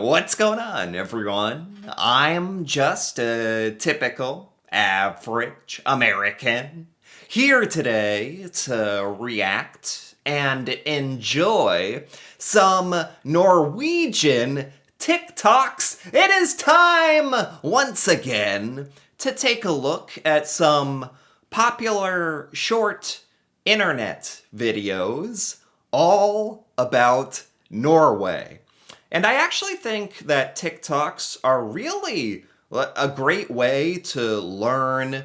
What's going on, everyone? I'm just a typical, average American here today to react and enjoy some Norwegian TikToks. It is time once again to take a look at some popular short internet videos all about Norway. And I actually think that TikToks are really a great way to learn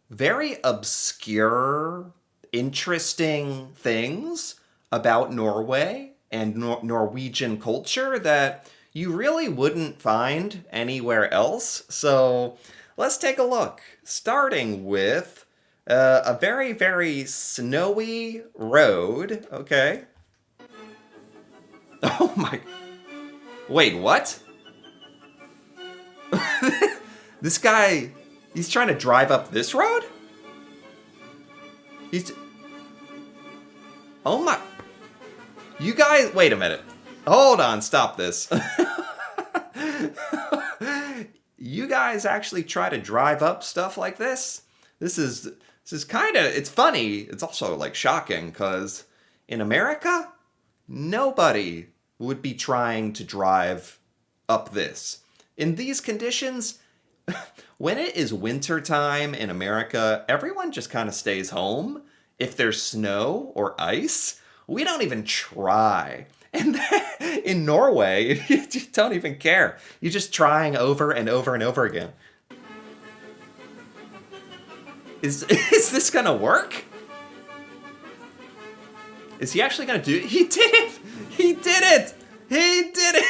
very obscure, interesting things about Norway and Norwegian culture that you really wouldn't find anywhere else. So let's take a look, starting with a very, very snowy road. Okay. Oh my. Wait, what? This guy, he's trying to drive up this road? He's... Oh my... You guys, wait a minute. Hold on, stop this. You guys actually try to drive up stuff like this? This is kind of, it's funny. It's also like shocking because in America, nobody would be trying to drive up this. In these conditions, when it is winter time in America, everyone just kind of stays home. If there's snow or ice, we don't even try. And in Norway, you don't even care. You're just trying over and over and over again. Is this gonna work? Is he actually gonna do it? He did it! He did it! He did it!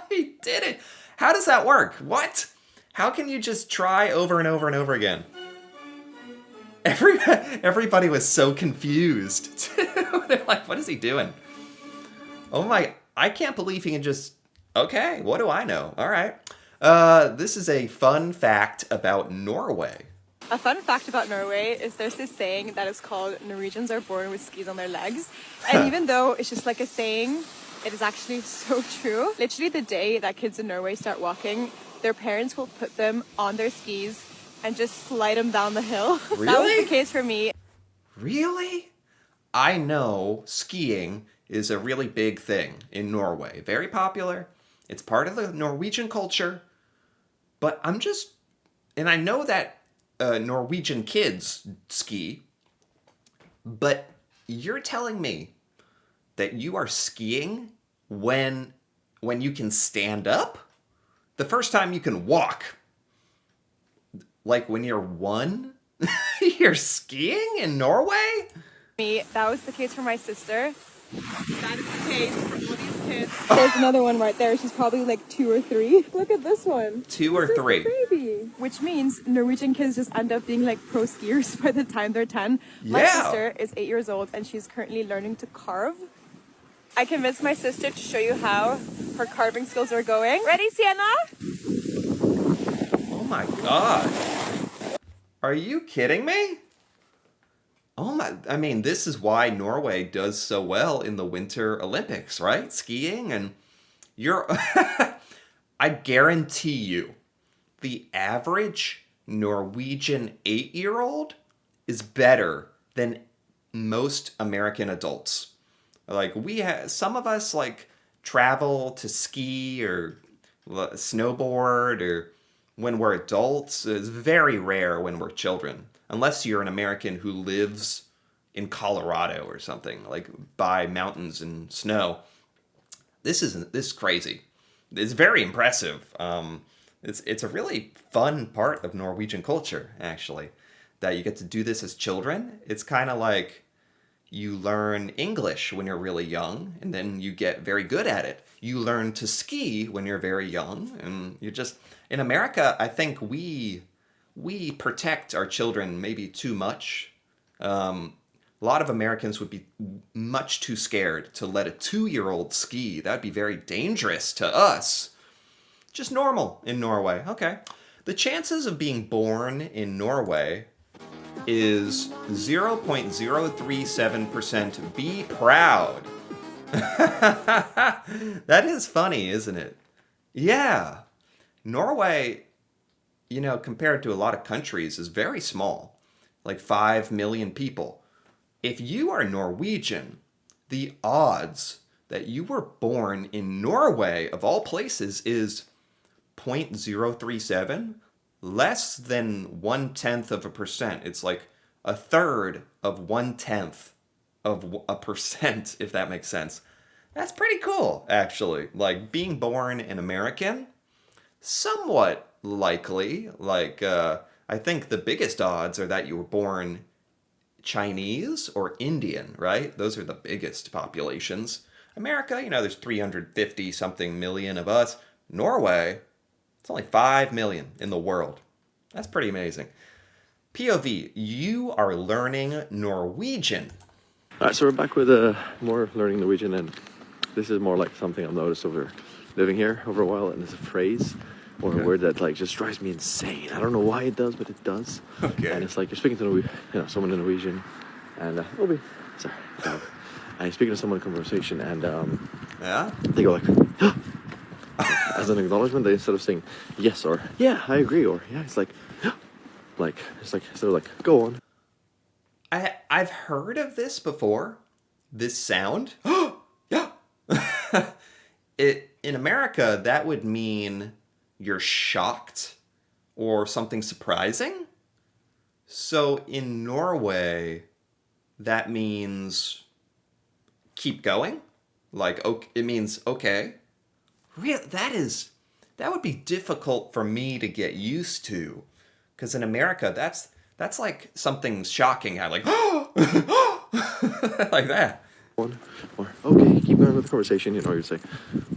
He did it! How does that work? What? How can you just try over and over and over again? Everybody was so confused, too. They're like, what is he doing? Oh my, I can't believe he can just... Okay, what do I know? All right. This is a fun fact about Norway. A fun fact about Norway is there's this saying that is called Norwegians are born with skis on their legs. And even though it's just like a saying, it is actually so true. Literally the day that kids in Norway start walking, their parents will put them on their skis and just slide them down the hill. Really? That was the case for me. Really? I know skiing is a really big thing in Norway. Very popular. It's part of the Norwegian culture. But I'm just... And I know that Norwegian kids ski, but you're telling me that you are skiing when you can stand up? The first time you can walk. Like when you're one? You're skiing in Norway? That was the case for my sister. That is the case for all these kids. There's another one right there. She's probably like 2 or 3. Look at this one. 2 or 3. Baby. Which means Norwegian kids just end up being like pro skiers by the time they're 10. My Yeah. sister is 8 years old and she's currently learning to carve. I convinced my sister to show you how her carving skills are going. Ready, Sienna? Oh my god. Are you kidding me? Oh my, I mean, this is why Norway does so well in the Winter Olympics, right? Skiing and you're, I guarantee you, the average Norwegian 8-year-old is better than most American adults. Like some of us like travel to ski or snowboard or when we're adults. It's very rare when we're children. Unless you're an American who lives in Colorado or something, like by mountains and snow. This is crazy. It's very impressive. It's a really fun part of Norwegian culture, actually, that you get to do this as children. It's kind of like you learn English when you're really young, and then you get very good at it. You learn to ski when you're very young, and you just... In America, I think we protect our children maybe too much. A lot of Americans would be much too scared to let a 2-year-old ski. That would be very dangerous to us. Just normal in Norway. Okay. The chances of being born in Norway is 0.037%. Be proud. That is funny, isn't it? Yeah. Norway, compared to a lot of countries, is very small, like 5 million people. If you are Norwegian, the odds that you were born in Norway, of all places, is 0.037, less than 1/10 of a percent. It's like a third of 1/10 of a percent, if that makes sense. That's pretty cool, actually. Like being born an American, somewhat likely. Like, I think the biggest odds are that you were born Chinese or Indian, right? Those are the biggest populations. America, there's 350 something million of us. Norway, it's only 5 million in the world. That's pretty amazing. POV, you are learning Norwegian. All right, so we're back with more learning Norwegian, and this is more like something I've noticed over living here over a while, and it's a phrase or a word that like just drives me insane. I don't know why it does, but it does. Okay. And it's like you're speaking to someone in Norwegian, and Obi, sorry, dog. And you're speaking to someone in conversation, and Yeah? they go like, as an acknowledgement, they instead of saying yes or yeah, I agree, or yeah, it's like, it's like instead of like go on. I've heard of this before. This sound. Yeah. In America, that would mean you're shocked or something surprising. So in Norway, that means keep going. Like, okay, it means okay. That would be difficult for me to get used to, because in America, that's like something shocking. Like, like that. Or okay, keep going with the conversation. You'd say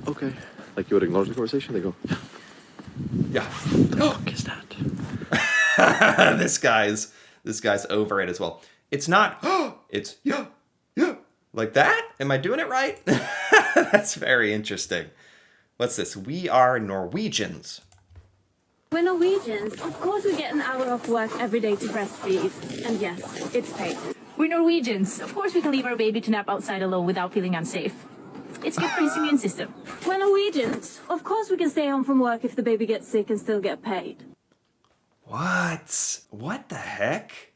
okay, like you would acknowledge the conversation. They go, Yeah. the fuck is that? this guy's over it as well. It's not. It's yeah, yeah, like that. Am I doing it right? That's very interesting. What's this? We are Norwegians. We're Norwegians. Of course we get an hour off work every day to breastfeed. And yes, it's paid. We're Norwegians. Of course we can leave our baby to nap outside alone without feeling unsafe. It's good for his immune system. We're Norwegians. Of course we can stay home from work if the baby gets sick and still get paid. What the heck?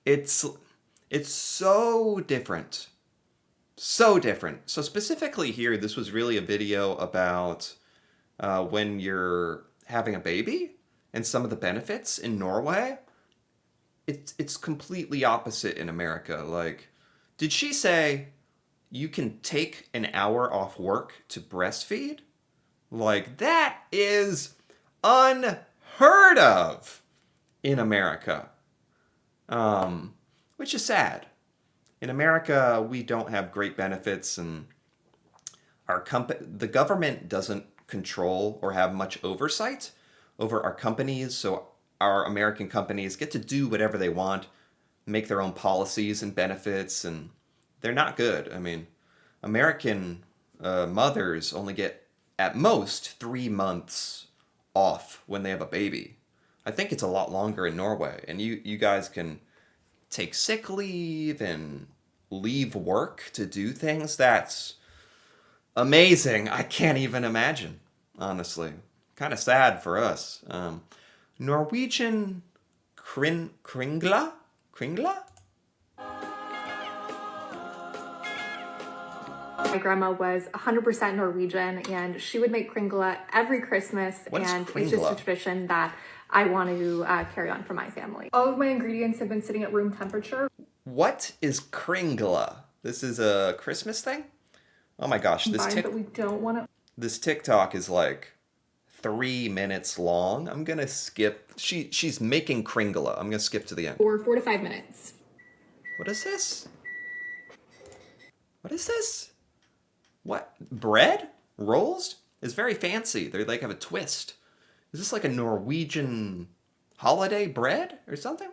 It's so different. So different. So specifically here, this was really a video about when you're having a baby and some of the benefits in Norway. It's completely opposite in America. Like, did she say you can take an hour off work to breastfeed? Like, that is unheard of in America. Which is sad. In America, we don't have great benefits, and the government doesn't control or have much oversight over our companies, so our American companies get to do whatever they want, make their own policies and benefits, and they're not good. I mean, American mothers only get, at most, 3 months off when they have a baby. I think it's a lot longer in Norway, and you guys can take sick leave and leave work to do things. That's amazing. I can't even imagine, honestly. Kind of sad for us. Norwegian kringla? Kringla? My grandma was 100% Norwegian, and she would make kringla every Christmas, What is and it's just kringla? a tradition that I want to carry on for my family. All of my ingredients have been sitting at room temperature. What is kringla? This is a Christmas thing? Oh my gosh, But we don't want to. this TikTok is like 3 minutes long. I'm gonna skip. She's making kringla. I'm gonna skip to the end. For 4 to 5 minutes. What is this? What is this? What? Bread? Rolls? It's very fancy. They like have a twist. Is this like a Norwegian holiday bread or something?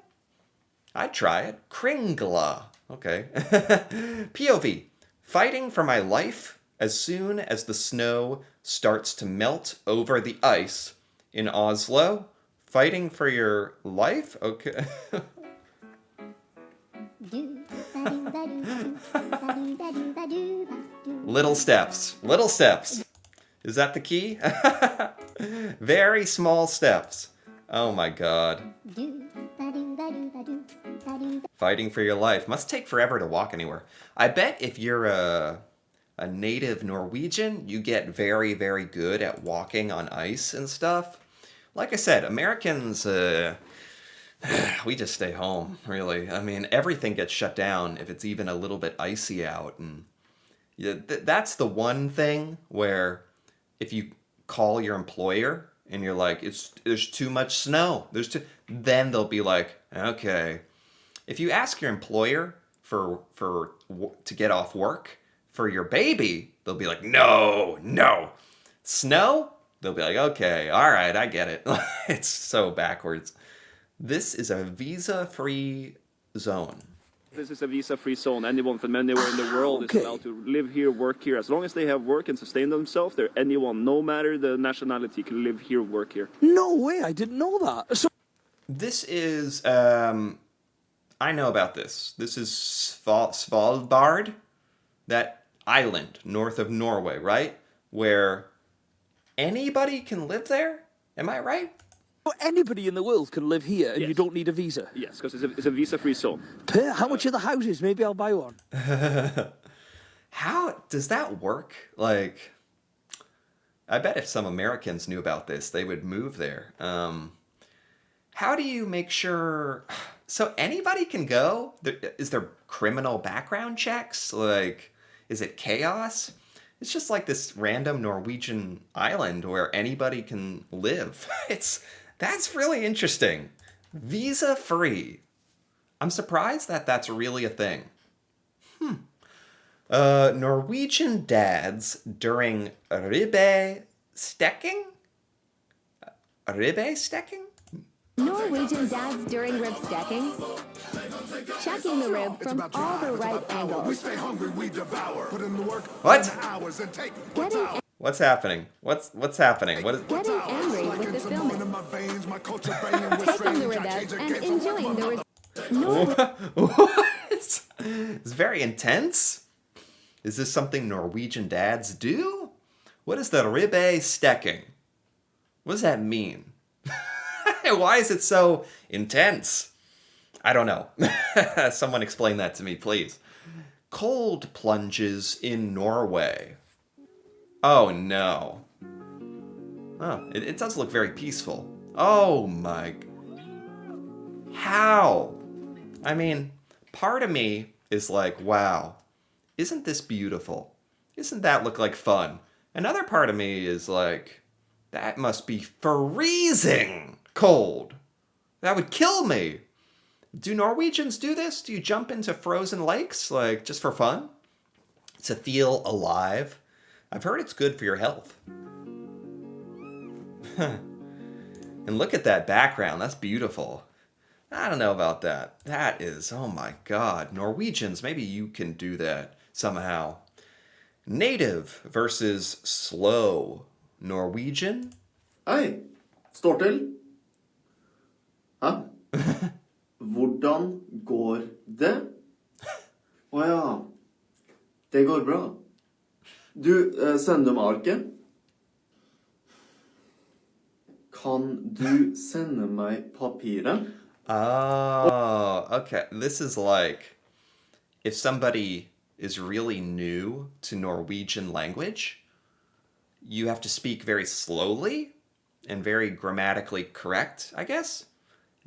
I'd try it. Kringla. Okay. POV. Fighting for my life as soon as the snow starts to melt over the ice in Oslo. Fighting for your life? Okay. Little steps. Little steps. Is that the key? Very small steps. Oh my god. Fighting for your life. Must take forever to walk anywhere. I bet if you're a native Norwegian, you get very, very good at walking on ice and stuff. Like I said, Americans, we just stay home, really. I mean, everything gets shut down if it's even a little bit icy out. And yeah, that's the one thing where if you call your employer and you're like, there's too much snow, then they'll be like, okay. If you ask your employer to get off work for your baby, they'll be like, no. Snow? They'll be like, okay, all right, I get it. It's so backwards. This is a visa-free zone. This is a visa-free zone. Anyone from anywhere in the world is allowed to live here, work here. As long as they have work and sustain themselves, they're anyone, no matter the nationality, can live here, work here. No way, I didn't know that. So this is, I know about this. This is Svalbard, that island north of Norway, right? Where anybody can live there? Am I right? anybody in the world can live here and you don't need a visa? Yes, because it's a visa-free zone. How much are the houses? Maybe I'll buy one. How does that work? Like, I bet if some Americans knew about this, they would move there. How do you make sure... So anybody can go? Is there criminal background checks? Like, is it chaos? It's just like this random Norwegian island where anybody can live. That's really interesting. Visa-free. I'm surprised that that's really a thing. Norwegian dads during ribbestekking? Ribbestekking? Norwegian dads during rib stacking. Checking the rib from all the right angles. What? Getting What's happening? What's happening? What is... Getting angry with the filming. Taking the ribette and enjoying the What? It's very intense. Is this something Norwegian dads do? What is the ribbestekking? What does that mean? Why is it so intense? I don't know. Someone explain that to me, please. Cold plunges in Norway. Oh, no. Oh, it does look very peaceful. Oh, my... How? I mean, part of me is like, wow, isn't this beautiful? Doesn't that look like fun? Another part of me is like, that must be freezing cold. That would kill me. Do Norwegians do this? Do you jump into frozen lakes, like, just for fun? To feel alive? I've heard it's good for your health. And look at that background. That's beautiful. I don't know about that. That is, oh my god. Norwegians, maybe you can do that somehow. Native versus slow. Norwegian? Hei, står til. Hæ? Hvordan går det? Å ja, det går bra. Du, sender meg arket? Kan du sende meg papiret? Oh, okay. This is like if somebody is really new to Norwegian language, you have to speak very slowly and very grammatically correct, I guess.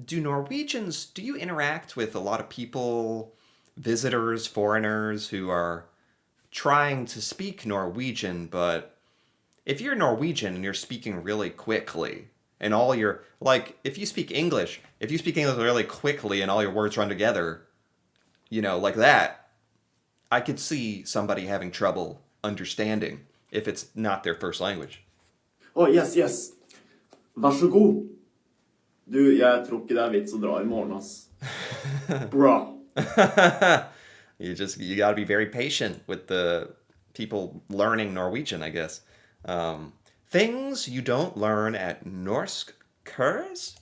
Do you interact with a lot of people, visitors, foreigners who are trying to speak Norwegian, but if you're Norwegian and you're speaking really quickly, and all your, like, if you speak English really quickly and all your words run together, you know, like that, I could see somebody having trouble understanding if it's not their first language. Oh, yes. Vær så god. Du, jeg tror ikke det er vits å dra I morgen, ass. Bra. You gotta be very patient with the people learning Norwegian, I guess. Things you don't learn at Norsk kurs?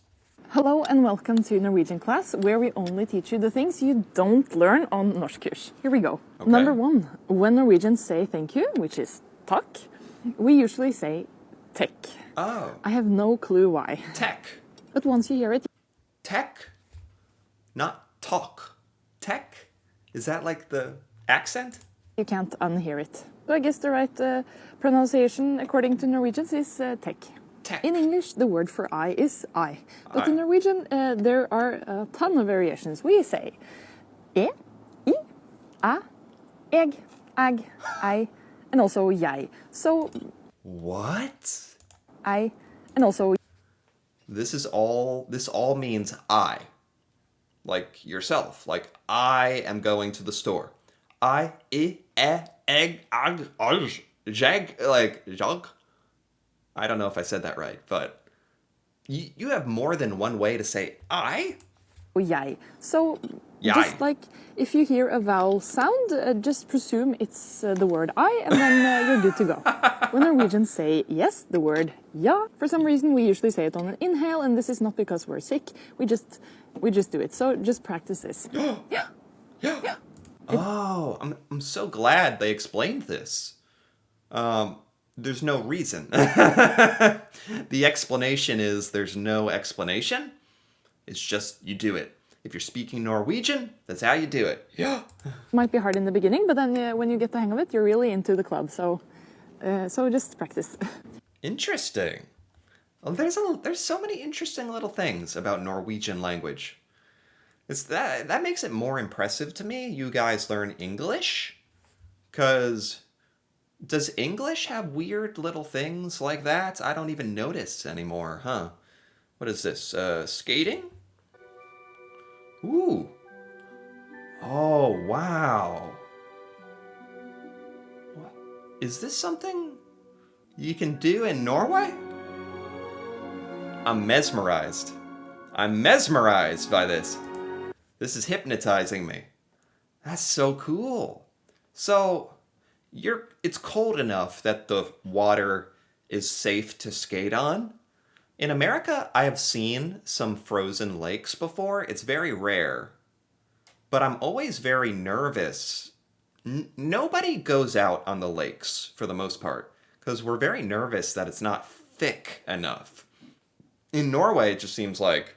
Hello and welcome to Norwegian class, where we only teach you the things you don't learn on Norskkurs. Here we go. Okay. Number 1, when Norwegians say thank you, which is takk, we usually say tech. Oh. I have no clue why. Tech. But once you hear it... Tech? Not talk. Tech? Is that like the accent? You can't unhear it. So I guess the right pronunciation, according to Norwegians, is tech. Tech. In English, the word for eye is I. But in Norwegian, there are a ton of variations. We say e, I, a, eg, ag, ei, and also jeg. So... What? I, and also... This all means I. Like yourself. Like, I am going to the store. I, egg, ag, jag, like, jag. I don't know if I said that right, but you have more than one way to say I? Jeg. So, Jeg. just like if you hear a vowel sound, just presume it's the word I, and then you're good to go. When Norwegians say yes, the word ja, for some reason we usually say it on an inhale, and this is not because we're sick. We just do it. So just practice this. Yeah. Yeah. Oh, I'm so glad they explained this. There's no reason. The explanation is there's no explanation. It's just you do it. If you're speaking Norwegian, that's how you do it. Yeah. Might be hard in the beginning, but then when you get the hang of it, you're really into the club. So just practice. Interesting. Well, there's so many interesting little things about Norwegian language. It's that makes it more impressive to me. You guys learn English, 'cause does English have weird little things like that? I don't even notice anymore, huh? What is this? Skating? Ooh. Oh, wow. Is this something you can do in Norway? I'm mesmerized. I'm mesmerized by this. This is hypnotizing me. That's so cool. So, it's cold enough that the water is safe to skate on. In America, I have seen some frozen lakes before. It's very rare. But I'm always very nervous. Nobody goes out on the lakes, for the most part, because we're very nervous that it's not thick enough. In Norway, it just seems like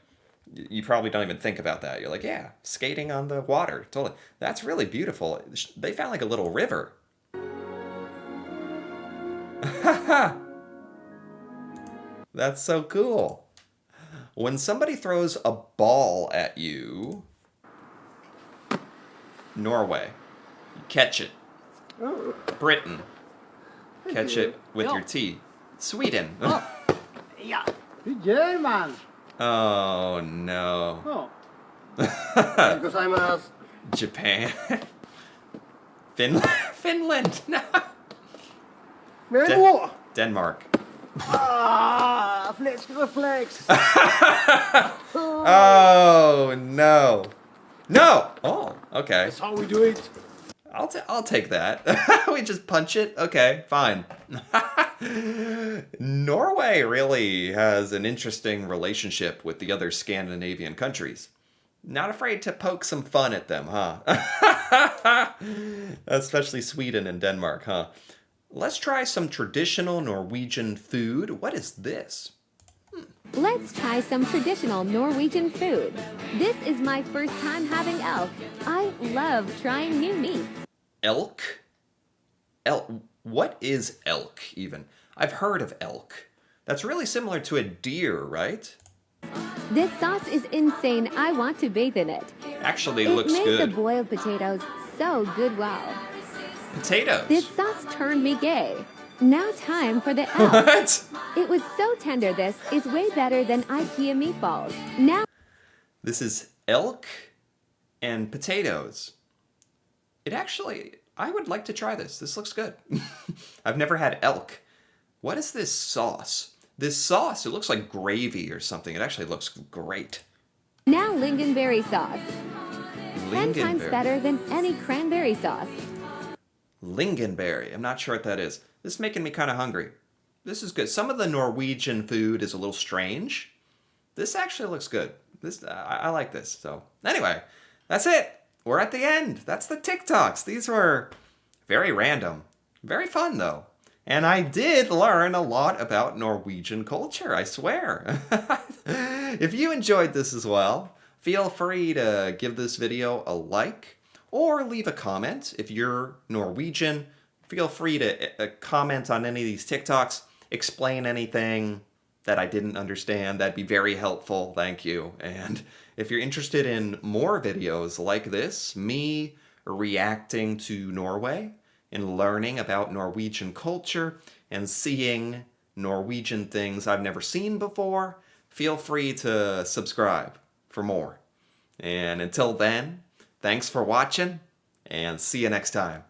you probably don't even think about that. You're like, yeah, skating on the water. Totally. That's really beautiful. They found like a little river. That's so cool. When somebody throws a ball at you, Norway, you catch it. Oh. Britain, catch it with your teeth. Sweden. Ja. Hur gör man? Oh no. Oh. Because I'm a... Japan. Finland. No. Where då? Denmark. Ah, reflex. Oh no. No. Oh, okay. That's how we do it. I'll take that. We just punch it? Okay, fine. Norway really has an interesting relationship with the other Scandinavian countries. Not afraid to poke some fun at them, huh? Especially Sweden and Denmark, huh? Let's try some traditional Norwegian food. What is this? Let's try some traditional Norwegian food. This is my first time having elk. I love trying new meats. Elk? Elk? What is elk, even? I've heard of elk. That's really similar to a deer, right? This sauce is insane. I want to bathe in it. Actually, It looks made good. the boiled potatoes so good. Wow. Potatoes. This sauce turned me gay. Now time for the elk. What? It was so tender. This is way better than IKEA meatballs. Now This is elk and potatoes. I would like to try this. This looks good. I've never had elk. What is this sauce? This sauce, it looks like gravy or something. It actually looks great. Now lingonberry sauce. 10 times Lingonberry. better than any cranberry sauce. Lingonberry. I'm not sure what that is. This is making me kind of hungry. This is good. Some of the Norwegian food is a little strange. This actually looks good. I like this. So anyway, that's it. We're at the end. That's the TikToks. These were very random. Very fun, though. And I did learn a lot about Norwegian culture, I swear. If you enjoyed this as well, feel free to give this video a like or leave a comment. If you're Norwegian, feel free to comment on any of these TikToks, explain anything that I didn't understand. That'd be very helpful. Thank you. And if you're interested in more videos like this, me reacting to Norway and learning about Norwegian culture and seeing Norwegian things I've never seen before, feel free to subscribe for more. And until then, thanks for watching, and see you next time.